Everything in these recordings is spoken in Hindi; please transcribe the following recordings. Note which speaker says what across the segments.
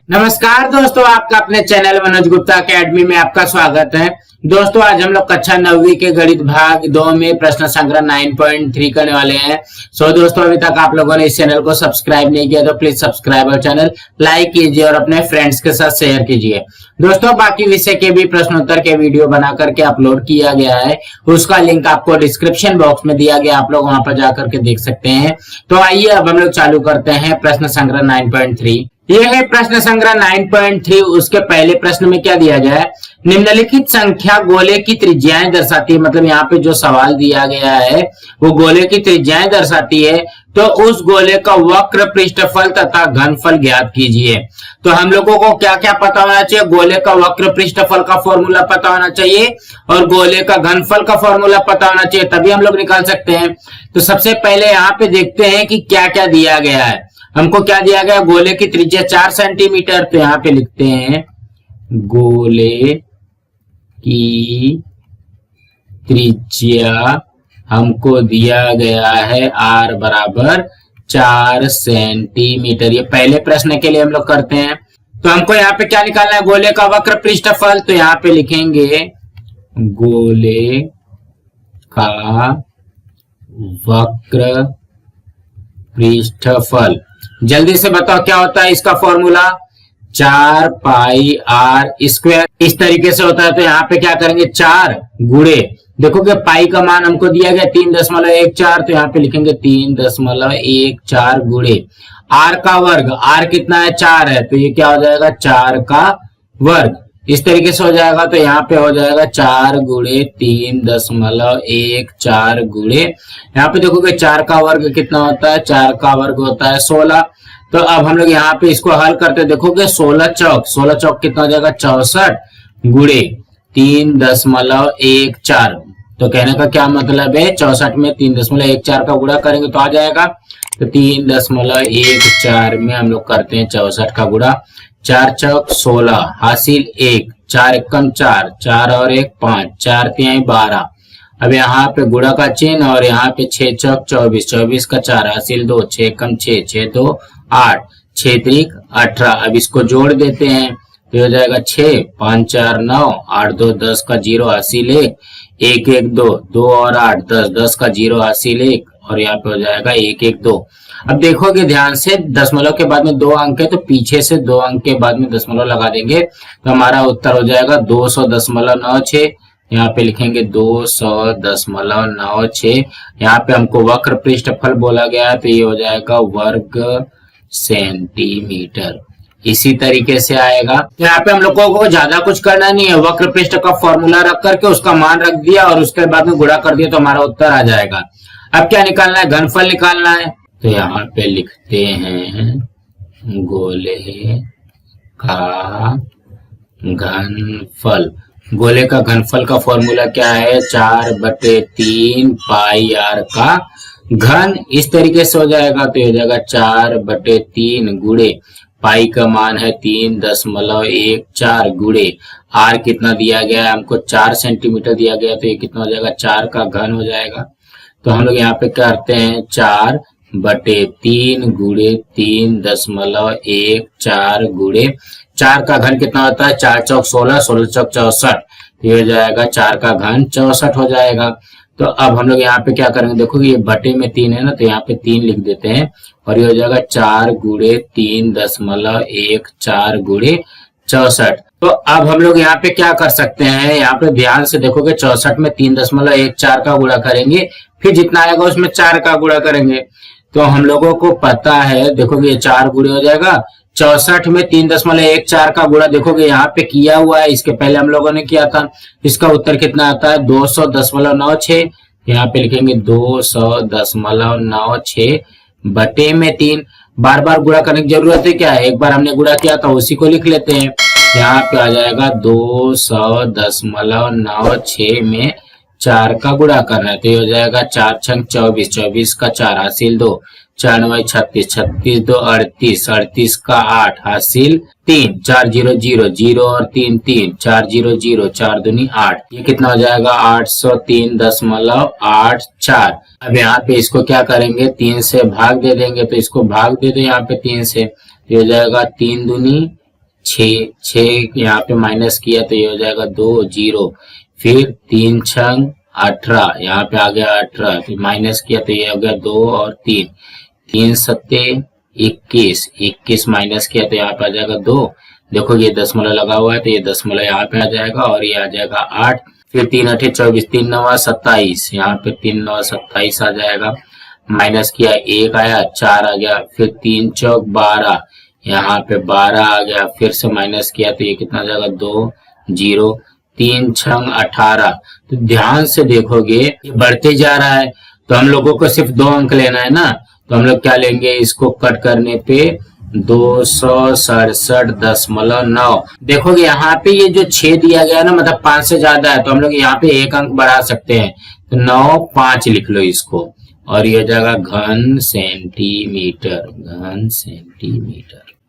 Speaker 1: नमस्कार दोस्तों, आपका अपने चैनल मनोज गुप्ता अकेडमी में आपका स्वागत है। दोस्तों, आज हम लोग कक्षा 9वीं के गणित भाग 2 में प्रश्न संग्रह 9.3 करने वाले हैं। दोस्तों, अभी तक आप लोगों ने इस चैनल को सब्सक्राइब नहीं किया तो प्लीज सब्सक्राइब और चैनल लाइक कीजिए और अपने फ्रेंड्स के साथ शेयर कीजिए। दोस्तों, बाकी विषय के भी प्रश्नोत्तर के वीडियो बना करके अपलोड किया गया है, उसका लिंक आपको डिस्क्रिप्शन बॉक्स में दिया गया, आप लोग वहां पर जाकर के देख सकते हैं। तो आइए अब हम लोग चालू करते हैं प्रश्न संग्रह 9.3। यह है प्रश्न संग्रह 9.3। उसके पहले प्रश्न में क्या दिया गया है? निम्नलिखित संख्या गोले की त्रिज्याएं दर्शाती है। मतलब यहाँ पे जो सवाल दिया गया है वो गोले की त्रिज्याएं दर्शाती है, तो उस गोले का वक्र पृष्ठफल तथा घनफल ज्ञात कीजिए। तो हम लोगों को क्या क्या पता होना चाहिए? गोले का वक्र पृष्ठफल का फॉर्मूला पता होना चाहिए और गोले का घनफल का फॉर्मूला पता होना चाहिए, तभी हम लोग निकाल सकते हैं। तो सबसे पहले यहाँ पे देखते हैं कि क्या क्या दिया गया है। हमको क्या दिया गया? गोले की त्रिज्या 4 सेंटीमीटर। तो यहाँ पे लिखते हैं गोले की त्रिज्या हमको दिया गया है r बराबर 4 सेंटीमीटर। ये पहले प्रश्न के लिए हम लोग करते हैं। तो हमको यहाँ पे क्या निकालना है? गोले का वक्र पृष्ठफल। तो यहाँ पे लिखेंगे गोले का वक्र पृष्ठफल। जल्दी से बताओ क्या होता है इसका फॉर्मूला? 4 पाई आर स्क्वायर इस तरीके से होता है। तो यहाँ पे क्या करेंगे? 4 गुणे, देखोगे पाई का मान हमको दिया गया 3.14, तो यहाँ पे लिखेंगे 3.14 गुणे आर का वर्ग। आर कितना है? 4 है, तो ये क्या हो जाएगा? 4 का वर्ग। इस तरीके से हो जाएगा। तो यहाँ पे हो जाएगा 4 गुणे 3.14 गुणे, यहाँ पे देखोगे 4 का वर्ग कितना होता है? 4 का वर्ग होता है 16। तो अब हम लोग यहाँ पे इसको हल करते देखोगे 16 चौक कितना हो जाएगा? 64 गुणे 3.14। तो कहने का क्या मतलब है? 64 में 3.14 का गुणा करेंगे तो आ जाएगा। तो 3.14 में हम लोग करते हैं 64 का गुणा। 4 चौक 16 हासिल 1, 4 एकम 4, 4 और 1 5, 4 तिहाई 12। अब यहाँ पे गुणा का चिन्ह और यहाँ पे 6 चौक 24, 24 का 4 हासिल 2, 6 एकम 6, 6 2 8, 6 त्रिक 18। अब इसको जोड़ देते हैं तो हो जाएगा 6 5 4 9, 8 2 10 का 0 हासिल 1, 1 1 2, 2 और 8 10, 10 का 0 हासिल 1 और यहाँ पे हो जाएगा 1 1 2। अब देखोगे ध्यान से, दशमलव के बाद में 2 अंक है तो पीछे से 2 अंक के बाद में दशमलव लगा देंगे तो हमारा उत्तर हो जाएगा 200.96। यहाँ पे लिखेंगे 200.96। यहाँ पे हमको वक्र पृष्ठफल बोला गया है तो ये हो जाएगा वर्ग सेंटीमीटर। इसी तरीके से आएगा। यहाँ पे हम लोगों को ज्यादा कुछ करना नहीं है, वक्र पृष्ठ का फॉर्मूला रख करके उसका मान रख दिया और उसके बाद में गुणा कर दिया तो हमारा उत्तर आ जाएगा। अब क्या निकालना है? घनफल निकालना है। तो यहाँ पे लिखते हैं गोले का घनफल। गोले का घनफल का फॉर्मूला क्या है? 4/3 पाई आर का घन। इस तरीके से हो जाएगा तो हो जाएगा 4/3 गुणे पाई का मान है 3.14 गुणे आर कितना दिया गया है? हमको 4 सेंटीमीटर दिया गया, तो ये कितना हो जाएगा? 4 का घन हो जाएगा। तो हम लोग यहाँ पे करते हैं 4/3 गुणे 3.14 गुणे 4 का घन कितना होता है? 4 चौक 16, 16 चौक 64, ये हो जाएगा 4 का घन 64 हो जाएगा। तो अब हम लोग यहाँ पे क्या करेंगे? देखोगे ये बटे में 3 है ना, तो यहाँ पे 3 लिख देते हैं और ये हो जाएगा 4 गुणे 3.14 गुणे 64। तो अब हम लोग यहाँ पे क्या कर सकते हैं? यहाँ पे ध्यान से देखोगे 64 में 3.14 का गुणा करेंगे, फिर जितना आएगा उसमें 4 का गुणा करेंगे। तो हम लोगों को पता है, देखोगे 4 गुणे हो जाएगा 64 में 3.14 का गुणा देखोगे यहाँ पे किया हुआ है, इसके पहले हम लोगों ने किया था। इसका उत्तर कितना आता है? 200.96। यहाँ पे लिखेंगे 200.96 बटे में 3। बार बार गुणा करने की जरूरत है क्या? एक बार हमने गुणा किया था उसी को लिख लेते हैं। यहाँ पे आ जाएगा 200.96 में 4 का गुणा करना है तो ये हो जाएगा 4 छंग 24, 24 का 4 हासिल 2, 4 9 36, 36 2 38, 38 का 8 हासिल 3, 4 0 0 0 और 3 3, 4 0 0, 4 दूनी 8। ये कितना हो जाएगा? 803.84। अब यहाँ पे इसको क्या करेंगे? 3 से भाग दे देंगे, तो इसको भाग दे दो यहाँ पे 3 से, ये हो जाएगा 3 दूनी छः यहाँ पे माइनस किया तो ये हो जाएगा 2 0। फिर 3 छंग 18, यहाँ पे आ गया 18, फिर माइनस किया तो ये हो गया 2 और 3, 3 सत्ते 21 माइनस किया तो यहाँ पे आ जाएगा 2। देखो ये दशमलव लगा हुआ है तो ये दशमलव यहाँ पे आ जाएगा और ये आ जाएगा 8। फिर 3 8 24, 3 9 27, यहाँ पे 3 9 27 आ जाएगा। माइनस किया 1 आया, 4 आ गया। फिर 3 चौक 12, यहाँ पे 12 आ गया। फिर से माइनस किया तो ये कितना आ जाएगा 2 0। 3 छंग 18। तो ध्यान से देखोगे ये बढ़ते जा रहा है तो हम लोगों को सिर्फ 2 अंक लेना है ना, तो हम लोग क्या लेंगे, इसको कट करने पे 267.9। देखोगे यहाँ पे ये जो 6 दिया गया ना, मतलब 5 से ज्यादा है तो हम लोग यहाँ पे 1 अंक बढ़ा सकते हैं, तो 9 5 लिख लो इसको और ये जाएगा घन सेंटीमीटर।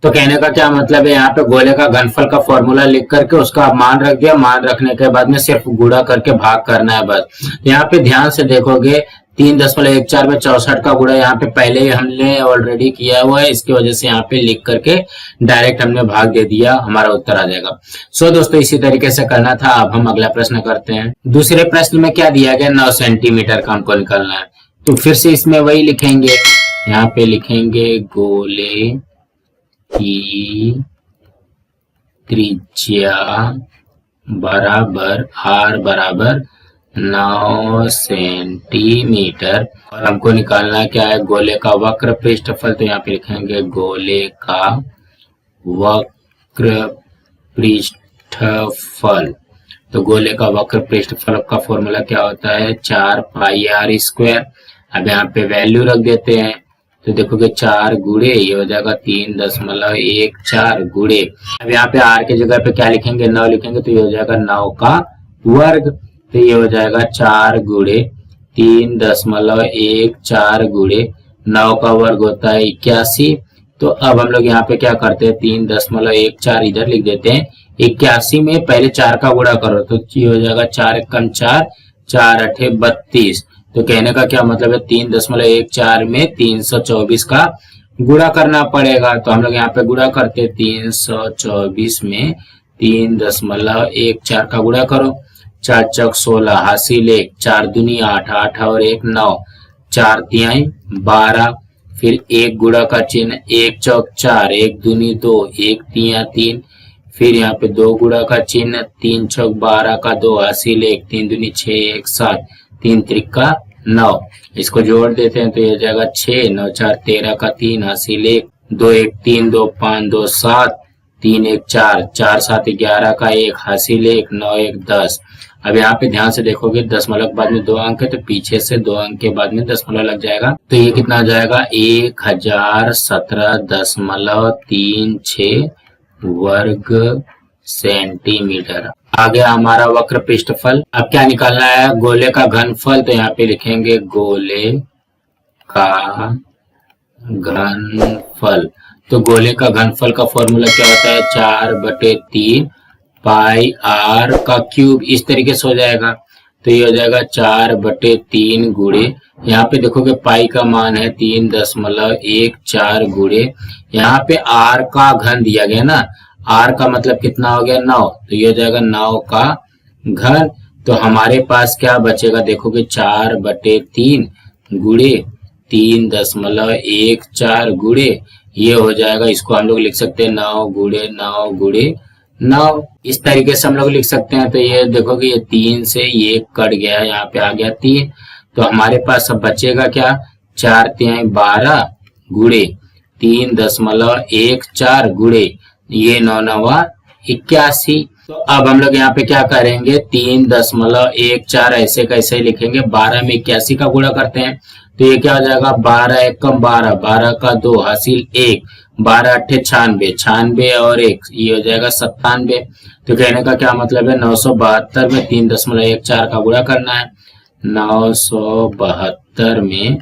Speaker 1: तो कहने का क्या मतलब है, यहाँ पे गोले का घनफल का फॉर्मूला लिख करके उसका मान रख दिया, मान रखने के बाद में सिर्फ गुणा करके भाग करना है बस। यहाँ पे ध्यान से देखोगे 3.14 में 64 का गुणा यहाँ पे पहले ही हमने ऑलरेडी किया हुआ है, इसकी वजह से यहाँ पे लिख करके डायरेक्ट हमने भाग दे दिया, हमारा उत्तर आ जाएगा। सो दोस्तों इसी तरीके से करना था। अब हम अगला प्रश्न करते हैं। दूसरे प्रश्न में क्या दिया गया, 9 सेंटीमीटर का हमको निकालना है। तो फिर से इसमें वही लिखेंगे, यहाँ पे लिखेंगे गोले की त्रिज्या बराबर r बराबर 9 सेंटीमीटर और हमको निकालना क्या है, गोले का वक्र पृष्ठफल। तो यहाँ पे लिखेंगे गोले का वक्र पृष्ठफल। तो गोले का वक्र पृष्ठफल का फॉर्मूला क्या होता है, 4 पाई r स्क्वायर। अब यहाँ पे वैल्यू रख देते हैं तो देखोगे 4 गुणे ये हो जाएगा 3.14 गुणे। अब यहाँ पे r के जगह पे क्या लिखेंगे, 9 लिखेंगे तो ये हो जाएगा 9 का वर्ग। तो ये हो जाएगा 4 गुणे 3.14 गुणे 9 का वर्ग होता है 81। तो अब हम लोग यहाँ पे क्या करते हैं, 3.14 इधर लिख देते हैं। 81 में पहले 4 का गुणा करो तो ये हो जाएगा 4 एकम 4, 4 8 32। तो कहने का क्या मतलब है, 3.14 में 324 का गुणा करना पड़ेगा। तो हम लोग यहाँ पे गुणा करते हैं, 324 में 3.14 का गुणा करो, 4 चौक 16 हासिल 1, 4 दूनी 8, 8 और 1 9, 4 तिहाई 12। फिर 1 गुणा का चिन्ह, 1 चौक 4, 1 दूनी 2, 1 तिया 3। फिर यहाँ पे 2 गुणा का चिन्ह, 3 चौक 12 का 2 हासिल 1, 3 दूनी 6, 1 7, 3 त्रिका 9। इसको जोड़ देते हैं तो ये हो जाएगा 6 9 4 13 का 3 हासिल 1, 2 1 3 2 5 2 7, 3 1 4, 4 7 11 का 1 हासिल 1, 9 1 10। अब यहाँ पे ध्यान से देखोगे दशमलव के बाद में 2 अंक है तो पीछे से 2 अंक के बाद में दशमलव लग जाएगा। तो ये कितना आ जाएगा, 1017.36 वर्ग सेंटीमीटर। आ गया हमारा वक्र पृष्ठफल। अब क्या निकालना है, गोले का घनफल। तो यहाँ पे लिखेंगे गोले का घनफल। तो गोले का घनफल का फॉर्मूला क्या होता है, 4/3 पाई r का क्यूब। इस तरीके से हो जाएगा तो ये हो जाएगा 4/3 गुणे, यहाँ पे देखोगे पाई का मान है 3.14 गुणे, यहाँ पे r का घन दिया गया ना, r का मतलब कितना हो गया 9, तो ये हो जाएगा 9 का घन। तो हमारे पास क्या बचेगा, देखोगे 4/3 गुणे 3.14 गुणे, ये हो जाएगा, इसको हम लोग लिख सकते हैं 9 गुणे 9 गुणे 9। इस तरीके से हम लोग लिख सकते हैं। तो ये देखोगे ये 3 से ये कट गया, यहाँ पे आ गया 3। तो हमारे पास अब बचेगा क्या, 4 तिहाई 12 गुणे 3.14 गुणे ये 9 9 81। तो अब हम लोग यहाँ पे क्या करेंगे, 3.14 ऐसे कैसे लिखेंगे, 12 में 81 का गुणा करते हैं तो ये क्या हो जाएगा, 12 एकम 12, 12 का 2 हासिल 1, 12 8 96, 96 और 1 ये हो जाएगा 97। तो कहने का क्या मतलब है, 972 में 3.14 का गुणा करना है। 972 में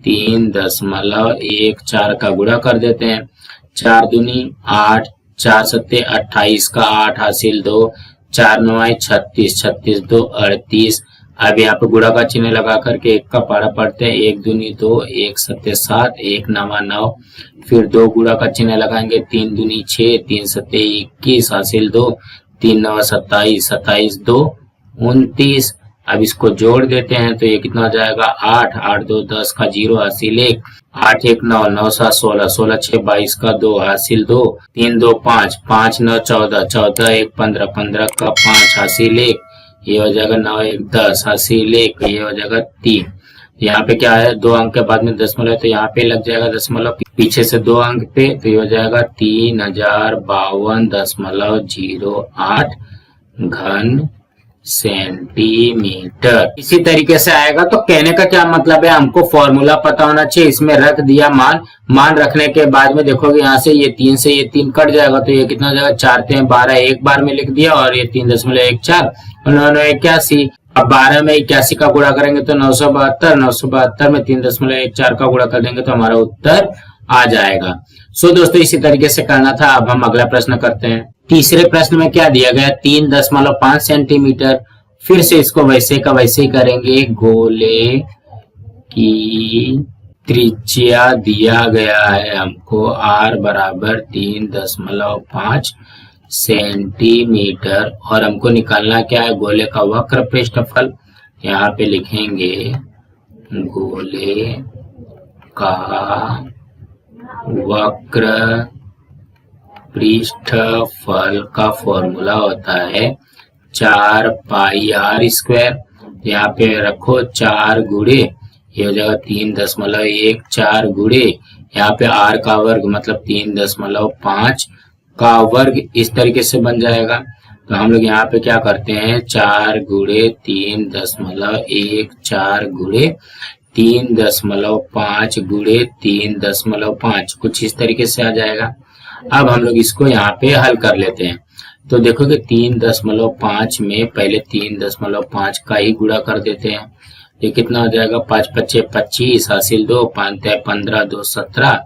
Speaker 1: 3.14 का गुणा कर देते हैं, 4 दूनी 8, 4 सत्ते 28 का 8 हासिल 2, 4 9 36, 36 2 38, अब यहाँ पे गुणा का चिन्ह लगा करके एक का पारा पढ़ते हैं। एक दूनी दो, एक सत्ते 7, एक नवा 9। फिर दो गुणा का चिन्ह लगाएंगे। 3 दूनी 6, 3 सत्ते 21 हासिल 2, 3 नवा 27, 27 2 29। अब इसको जोड़ देते हैं तो ये कितना हो जाएगा 8, 8 2 10 का 0 हासिल 1, 8 1 9, 9 7 16, 16 6 22 का 2 हासिल 2, 3 2 5, 5 9 14, 14 1 15, 15 का 5 हासिल 1, ये हो जाएगा 9 1 10 हासिल 1, ये हो जाएगा 3। यहाँ पे क्या है, 2 अंक के बाद में दशमलव है तो यहाँ पे लग जाएगा दशमलव पीछे से 2 अंक पे, तो ये हो जाएगा 3052.08 घन सेंटीमीटर। इसी तरीके से आएगा। तो कहने का क्या मतलब है, हमको फॉर्मूला पता होना चाहिए। इसमें रख दिया मान रखने के बाद में देखोगे यहाँ से ये 3 से ये 3 कट जाएगा तो ये कितना हो जाएगा 4 3 12, एक बार में लिख दिया और ये 3.14 981। अब 12 में 81 का गुणा करेंगे तो 972, 972 में 3.14 का गुणा कर देंगे तो हमारा उत्तर आ जाएगा। सो दोस्तों इसी तरीके से करना था। अब हम अगला प्रश्न करते हैं। तीसरे प्रश्न में क्या दिया गया, 3.5 सेंटीमीटर। फिर से इसको वैसे का वैसे ही करेंगे। गोले की त्रिज्या दिया गया है हमको r बराबर 3.5 सेंटीमीटर और हमको निकालना क्या है, गोले का वक्र पृष्ठफल। यहाँ पे लिखेंगे गोले का वक्र पृष्ठफल का फॉर्मूला होता है 4 पाई r स्क्वायर। यहाँ पे रखो 4 गुणे, ये हो जाएगा 3.14 गुणे यहाँ पे r का वर्ग मतलब 3.5 का वर्ग, इस तरीके से बन जाएगा। तो हम लोग यहाँ पे क्या करते हैं, 4 गुणे 3.14 गुणे 3.5 गुणे 3.5, कुछ इस तरीके से आ जाएगा। अब हम लोग इसको यहाँ पे हल कर लेते हैं। तो देखोगे 3.5 में पहले 3.5 का ही गुणा कर देते हैं। ये कितना हो जाएगा, 5 5 25 हासिल 2, 5 15 2 17,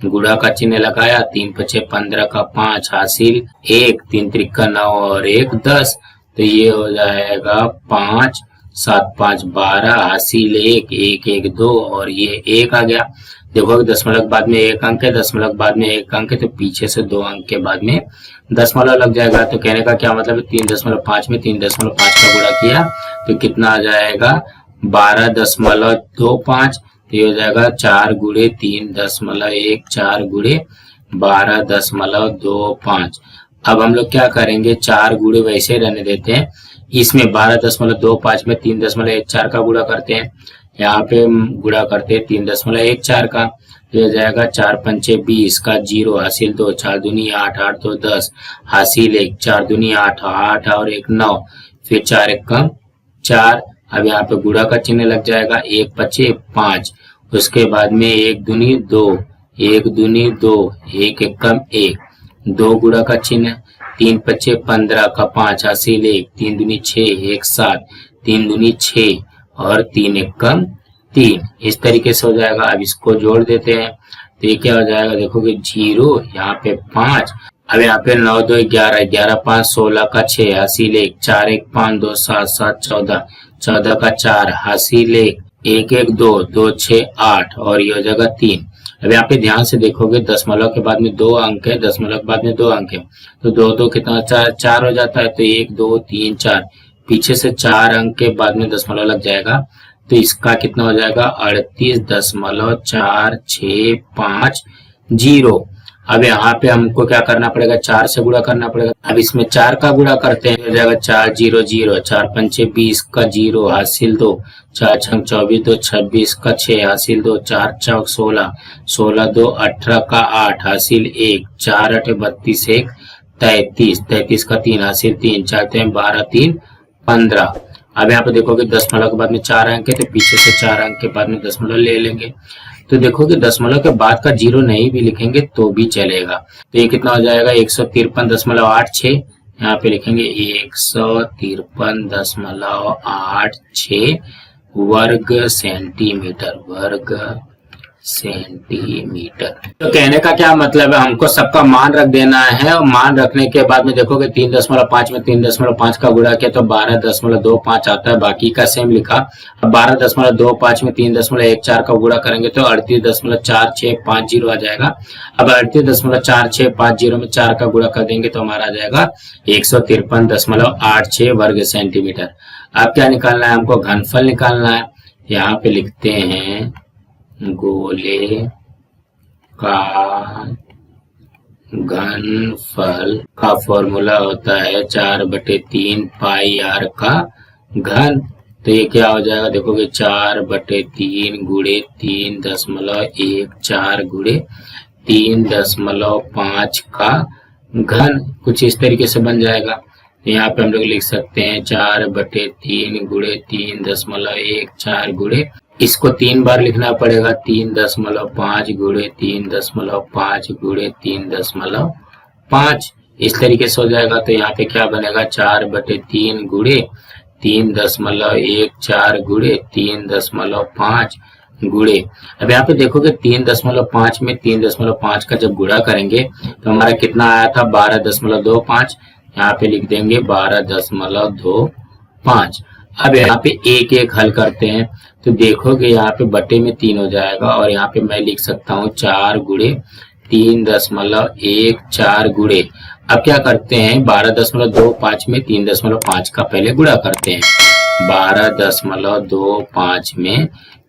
Speaker 1: गुणा का चिन्ह लगाया, 3 5 15 का 5 हासिल 1, 3 3 9 और 1 10। तो ये हो जाएगा 5 7 5 12 हासिल 1, 1 1 2 और ये 1 आ गया। देखो दशमलव के बाद में 1 अंक है, दशमलव के बाद में 1 अंक है तो पीछे से 2 अंक के बाद में दशमलव लग जाएगा। तो कहने का क्या मतलब है, 3.5 में 3.5 का गुणा किया तो कितना आ जाएगा 12.25। तो ये हो जाएगा 4 गुणे 3.14 गुणे 12.25। अब हम लोग क्या करेंगे, 4 गुणे वैसे रहने देते हैं, इसमें 12.25 में 3.14 का गुणा करते हैं। यहाँ पे गुणा करते हैं 3.14 का, तो हो जाएगा 4 5 20 का 0 हासिल 2, 4 दूनी 8 8 2 10 हासिल 1, 4 दूनी 8 8 और 1 9, फिर 4 1 कम 4। अब यहाँ पे गुणा का चिन्ह लग जाएगा, 1 5 5, उसके बाद में 1 दूनी 2, 1 दूनी 2, 1 1 कम 1, 2 गुणा का चिन्ह, 3 5 15 का 5 हासिल 1, 3 दूनी 6 1 7, 3 दूनी 6 और 3 1 कम 3, इस तरीके से हो जाएगा। अब इसको जोड़ देते हैं तो ये क्या हो जाएगा, देखोगे 0 यहाँ पे 5, अब यहाँ पे 9 2 11, 11 5 16 का 6 हासिल 1, 4 1 5 2 7 7 14, 14 का 4 हासिल 1, 1 1 2 2 6 8 और ये हो जाएगा 3। अब यहाँ पे ध्यान से देखोगे दशमलव के बाद में 2 अंक है, दशमलव के बाद में 2 अंक है तो 2 2 कितना 4 हो जाता है। तो 1 2 3 4, पीछे से 4 अंक के बाद में दशमलव लग जाएगा तो इसका कितना हो जाएगा 38.465 अब यहाँ पे हमको क्या करना पड़ेगा, 4 से गुणा करना पड़ेगा। अब इसमें 4 का गुणा करते हैं, हो जाएगा 4 0 0, 4 5 20 का 0 हासिल 2, 4 6 24 2 26 का 6 हासिल 2, 4 4 16, 16 2 18 का 8 हासिल 1, 4 8 32 1 33, 33 का 3 हासिल 3, 4 3 12 3 15। अब यहाँ पे देखोगे दशमलव के बाद में 4 अंक है तो पीछे से 4 अंक के बाद में दशमलव ले लेंगे। तो देखोगे दशमलव के बाद का 0 नहीं भी लिखेंगे तो भी चलेगा। तो ये कितना हो जाएगा 153.86, यहाँ पे लिखेंगे 153.86 वर्ग सेंटीमीटर, वर्ग सेंटीमीटर। तो कहने का क्या मतलब है, हमको सबका मान रख देना है और मान रखने के बाद में देखोगे 3.5 में 3.5 का गुणा किया तो 12.25 आता है, बाकी का सेम लिखा। अब 12.25 में 3.14 का गुणा करेंगे तो 38.4650 आ जाएगा। अब 38.4650 में 4 का गुणा कर देंगे तो हमारा आ जाएगा 153.86 वर्ग सेंटीमीटर। अब क्या निकालना है, हमको घनफल निकालना है। यहाँ पे लिखते हैं गोले का घनफल का फॉर्मूला होता है 4/3 पाई आर का घन। तो ये क्या हो जाएगा, देखोगे 4/3 गुणे 3.14 गुणे 3.5 का घन, कुछ इस तरीके से बन जाएगा। यहाँ पे हम लोग लिख सकते हैं 4/3 गुणे 3.14 गुणे, इसको 3 बार लिखना पड़ेगा, 3.5 गुणे 3.5 गुणे 3.5, इस तरीके से हो जाएगा। तो यहाँ पे क्या बनेगा 4/3 गुणे 3.14 गुणे 3.5 गुणे। अब यहाँ पे देखोगे 3.5 में 3.5 का जब गुणा करेंगे तो हमारा कितना आया था 12.25, यहाँ पे लिख देंगे 12.25। अब यहाँ पे एक एक हल करते हैं तो देखोगे यहाँ पे बटे में 3 हो जाएगा और यहाँ पे मैं लिख सकता हूँ 4 गुणे 3.14 गुणे। अब क्या करते हैं 12.25 में 3.5 का पहले गुणा करते हैं। 12.25 में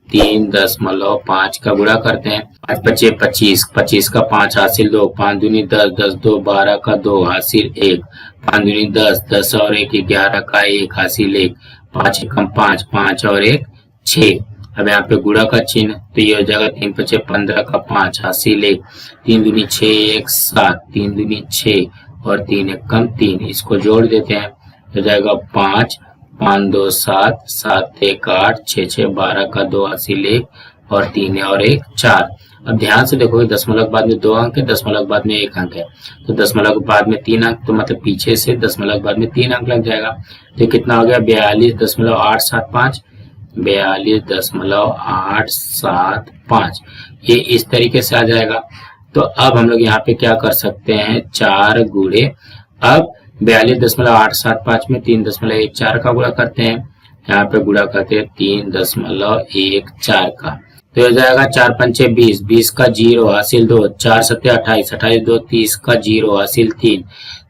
Speaker 1: 3.5 का गुणा करते हैं। 5 × 25, 25 का 5 हासिल 2, 5 दूनी 10, 10 2 12 का 2 हासिल 1, 5 दूनी 10, 10 और 1 11 का 1 हासिल 1, 5 एकम 5, 5 और 1 6। अब यहाँ पे गुणा का चिन्ह तो ये हो जाएगा 3 × 5 15 का 5 हासिल 1, 3 दूनी 6 1 7, 3 दूनी 6 और 3 एकम 3, इसको जोड़ देते हैं हो जाएगा 5, 5 2 7, 7 1 8, 6 6 12 का 2 हासिल 1 और 3 और 1 4। अब ध्यान से देखोगे दशमलव के बाद में 2 अंक है, दशमलव के बाद में 1 अंक है, तो दशमलव के बाद में 3 अंक, तो मतलब पीछे से दशमलव के बाद में 3 अंक लग जाएगा। तो कितना हो गया 42.875, 42.875, ये इस तरीके से आ जाएगा। तो अब हम लोग यहाँ पे क्या कर सकते हैं 4 गुणे, अब 42.875 में 3.14 का गुणा करते हैं, यहाँ पे गुणा करते हैं 3.14 का, तो हो जाएगा 4 पंचे 20, 20 का 0 हासिल 2, 4 सत्ते 28, 28 2 30 का 0 हासिल 3,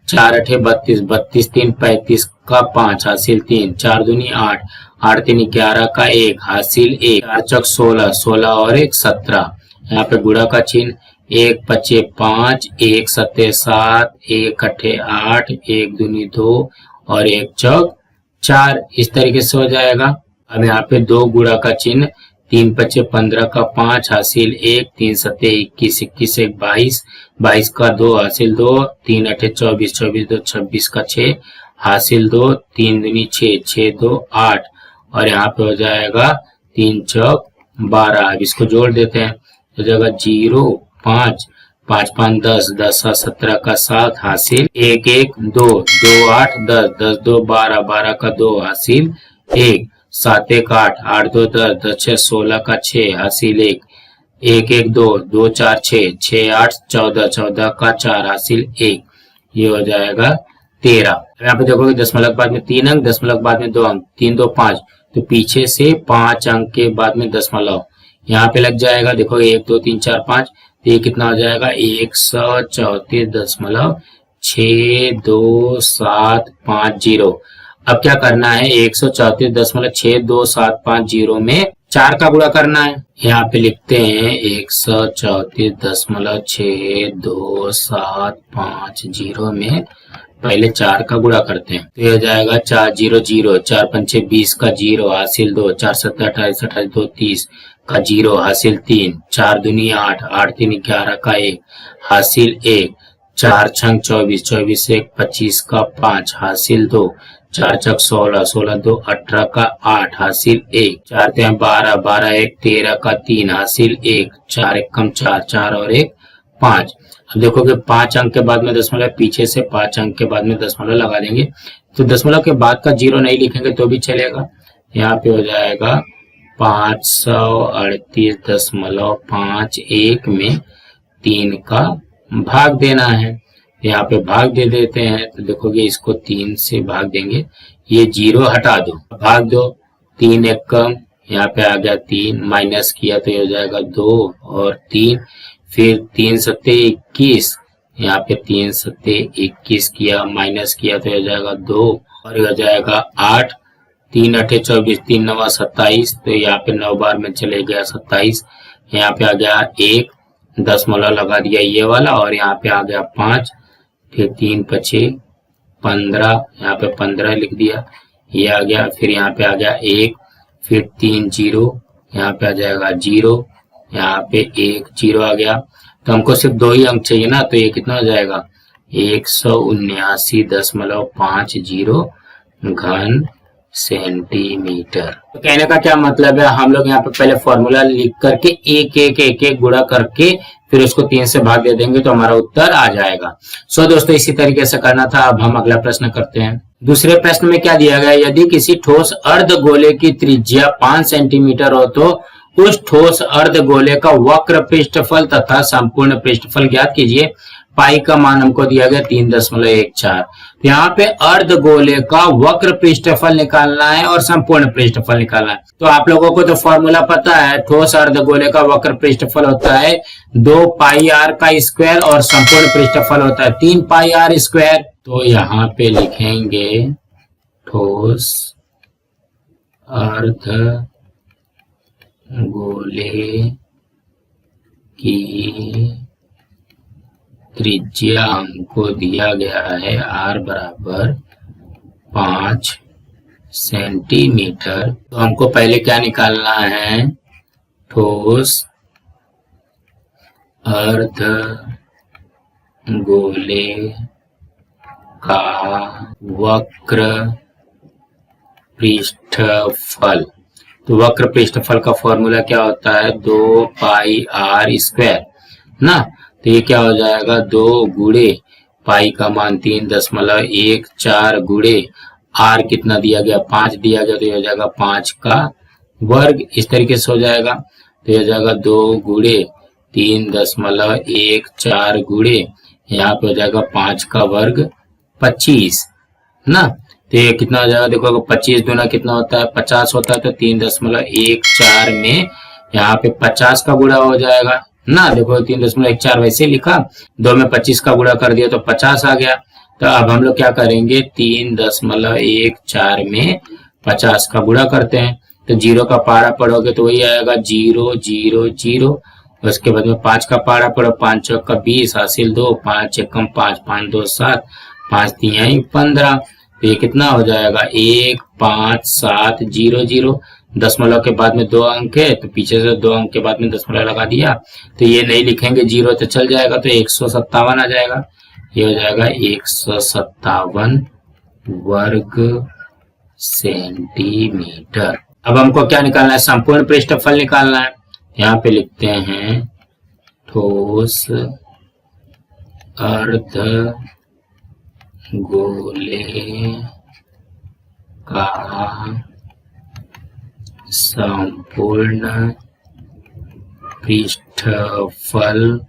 Speaker 1: 4 अठे 32, 32 3 35 का 5 हासिल 3, 4 दूनी 8, 8 3 11 का 1 हासिल 1, 4 चौक 16, 16 और 1 17। यहाँ पे गुणा का चिन्ह 1 पचे 5, 1 सत्ते 7, 1 अठे 8, 1 दूनी 2 और 1 चौक 4, इस तरीके से हो जाएगा। अब यहाँ पे 2 गुणा का चिन्ह 3 पचे 15 का 5 हासिल 1, 3 सत्ते 21, 21 1 22, 22 का 2 हासिल 2, 3 अठे 24, 24 2 26 का 6 हासिल 2, 3 दूनी 6, 6 2 8 और यहाँ पे हो जाएगा 3 चौक 12। अब इसको जोड़ देते हैं हो जाएगा 0 5, 5 5 10, 10 17 का 7 हासिल 1 1 2, 2 8 10, 10 2 12, 12 का 2 हासिल 1, 7 1 8, 8 2 10, 10 6 16 का 6 हासिल 1, 1 1 2, 2 4 6, 6 8 14, 14 का 4 हासिल 1, ये हो जाएगा 13। यहाँ पे देखोगे दशमलव के बाद में 3 अंक, दशमलव के बाद में 2 अंक, 3 2 5, तो पीछे से 5 अंक के बाद में दशमलव यहाँ पे लग जाएगा। देखो 1 2 3 4 5, तो ये कितना हो जाएगा 134.62750। अब क्या करना है 134.62750 में 4 का गुणा करना है। यहाँ पे लिखते हैं 134.62750 में पहले 4 का गुणा करते हैं, तो ये हो जाएगा 4 0 0, 4 पंचे 20 का 0 हासिल 2, 4 7 28, 28 2 30 का 0 हासिल 3, 4 दूनी 8, 8 3 11 का 1 हासिल 1, 4 छंग 24, 24 1 25 का 5 हासिल 2, 4 चक 16, 16 2 18 का 8 हासिल 1, 4 3 12, 12 1 13 का 3 हासिल 1, 4 1 कम 4, 4 और 1 5। अब देखोगे 5 अंक के बाद में दशमलव, पीछे से 5 अंक के बाद में दशमलव लगा देंगे, तो दशमलव के बाद का 0 नहीं लिखेंगे तो भी चलेगा। यहाँ पे हो जाएगा 538.51 में 3 का भाग देना है। यहाँ पे भाग दे देते हैं तो देखोगे इसको 3 से भाग देंगे, ये 0 हटा दो, भाग दो, 3 एक कम, यहाँ पे आ गया 3, माइनस किया तो ये हो जाएगा 2 और 3, फिर 3 सत्ते 21, यहाँ पे 3 सत्ते 21 किया, माइनस किया तो हो जाएगा 2 और ये हो जाएगा 8, 3 अठे 24, 3 नवा 27, तो यहाँ पे 9 बार में चले गया 27, यहाँ पे आ गया 1, 10 मोला लगा दिया ये वाला और यहाँ पे आ गया 5, फिर 3 पचे 15, यहाँ पे 15 लिख दिया, ये आ गया, फिर यहाँ पे आ गया 1, फिर 3 0, यहाँ पे आ जाएगा 0, यहाँ पे 1 0 आ गया, तो हमको सिर्फ 2 ही अंक चाहिए ना, तो ये कितना हो जाएगा 179.50 घन सेंटीमीटर। तो कहने का क्या मतलब है, हम लोग यहाँ पे पहले फॉर्मूला लिख करके एक गुणा करके फिर उसको 3 से भाग दे देंगे तो हमारा उत्तर आ जाएगा। सो दोस्तों इसी तरीके से करना था। अब हम अगला प्रश्न करते हैं। दूसरे प्रश्न में क्या दिया गया, यदि किसी ठोस अर्धगोले की त्रिज्या 5 सेंटीमीटर हो तो उस ठोस अर्धगोले का वक्र पृष्ठफल तथा संपूर्ण पृष्ठफल ज्ञात कीजिए। पाई का मान हमको दिया गया 3.14। तो यहाँ पे अर्धगोले का वक्र पृष्ठफल निकालना है और संपूर्ण पृष्ठफल निकालना है। तो आप लोगों को तो फॉर्मूला पता है, ठोस अर्धगोले का वक्र पृष्ठफल होता है 2 पाई आर का स्क्वायर और संपूर्ण पृष्ठफल होता है 3 पाई आर स्क्वायर। तो यहाँ पे लिखेंगे ठोस अर्धगोले की त्रिज्या हमको दिया गया है r बराबर 5 सेंटीमीटर। तो हमको पहले क्या निकालना है, ठोस अर्धगोले का वक्र पृष्ठफल। तो वक्र पृष्ठफल का फॉर्मूला क्या होता है, 2 पाई आर स्क्वायर ना। तो ये क्या हो जाएगा, 2 गुणे पाई का मान 3.14 गुणे आर कितना दिया गया 5 दिया गया, तो ये हो जाएगा 5 का वर्ग, इस तरीके से हो जाएगा। तो ये हो जाएगा 2 गुणे 3.14 गुणे यहाँ पे हो जाएगा 5 का वर्ग 25 ना। तो ये कितना हो जाएगा, देखो 25 दूना कितना होता है 50 होता है, तो 3.14 में यहाँ पे 50 का गुणा हो जाएगा ना। देखो 3.14 वैसे लिखा, 2 में 25 का गुणा कर दिया तो 50 आ गया। तो अब हम लोग क्या करेंगे, 3.14 में 50 का गुणा करते हैं, तो 0 का पारा पढ़ोगे तो वही आएगा 0 0 0। उसके बाद में 5 का पारा पढ़ो, 5 चौक का 20 हासिल 2, 5 एकम 5, 5 2 7, 5 3 15। तो ये कितना हो जाएगा 1 5 7 0 0। दशमलव के बाद में 2 अंक है तो पीछे से 2 अंक के बाद में दशमलव लगा दिया, तो ये नहीं लिखेंगे 0 तो चल जाएगा, तो 157 आ जाएगा। ये हो जाएगा 157 वर्ग सेंटीमीटर। अब हमको क्या निकालना है, संपूर्ण पृष्ठफल निकालना है। यहाँ पे लिखते हैं ठोस अर्धगोले का संपूर्ण पृष्ठफल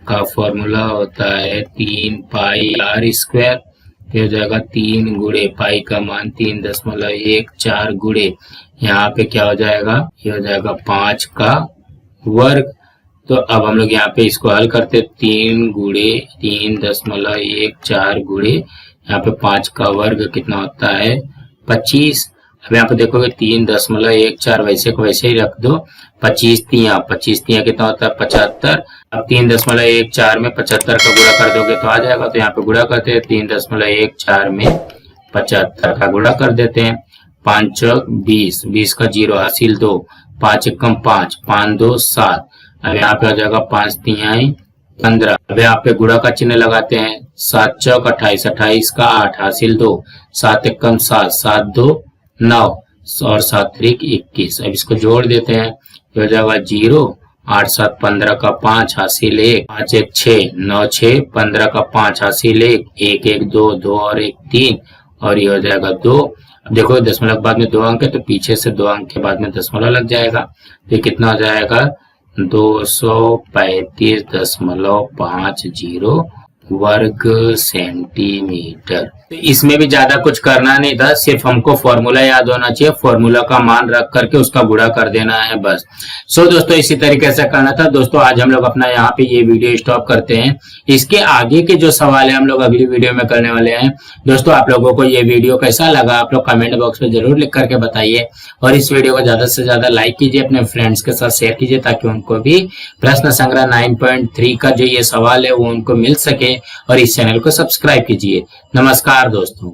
Speaker 1: का फॉर्मूला होता है 3 पाई आर स्क्वायर। हो जाएगा 3 गुणे पाई का मान 3.14 गुणे यहाँ पे क्या हो जाएगा, ये हो जाएगा 5 का वर्ग। तो अब हम लोग यहाँ पे इसको हल करते, 3 गुणे 3.14 गुणे यहाँ पे 5 का वर्ग कितना होता है 25। अब यहाँ पे देखोगे 3.14 वैसे को वैसे ही रख दो, 25 तिया कितना होता है 75। अब 3.14 में 75 का गुणा कर दोगे तो आ जाएगा, तो यहाँ पे गुणा करते हैं 3.14 में 75 का गुणा कर देते हैं। 5 चौक 20, 20 का 0 हासिल 2, 5 एकम 5, 5 2 7। अब यहाँ पे आ जाएगा 5 तिहाई 15। अब यहाँ पे गुणा का चिन्ह लगाते हैं, 7 चौक 28, 28 का 8 हासिल 2, 7 एकम 7, 7 2 9 और 7 3 21। अब इसको जोड़ देते हैं, हो जाएगा 0, 8 7 15 का 5 हासिल 1, 5 1 6, 9 6 15 का 5 हासिल 1, 1 1 2 2 और 1 3 और ये हो जाएगा 2। देखो दशमलव के बाद में 2 अंक है तो पीछे से 2 अंक के बाद में दशमलव लग जाएगा। तो कितना हो जाएगा 235.50 वर्ग सेंटीमीटर। तो इसमें भी ज्यादा कुछ करना नहीं था, सिर्फ हमको फॉर्मूला याद होना चाहिए, फॉर्मूला का मान रख करके उसका गुणा कर देना है बस। सो दोस्तों इसी तरीके से करना था। दोस्तों आज हम लोग अपना यहाँ पे ये वीडियो स्टॉप करते हैं। इसके आगे के जो सवाल है हम लोग अगली वीडियो में करने वाले हैं। दोस्तों आप लोगों को ये वीडियो कैसा लगा आप लोग कमेंट बॉक्स में जरूर लिख करके बताइए, और इस वीडियो को ज्यादा से ज्यादा लाइक कीजिए, अपने फ्रेंड्स के साथ शेयर कीजिए ताकि उनको भी प्रश्न संग्रह 9.3 का जो ये सवाल है वो उनको मिल सके, और इस चैनल को सब्सक्राइब कीजिए। नमस्कार दोस्तों।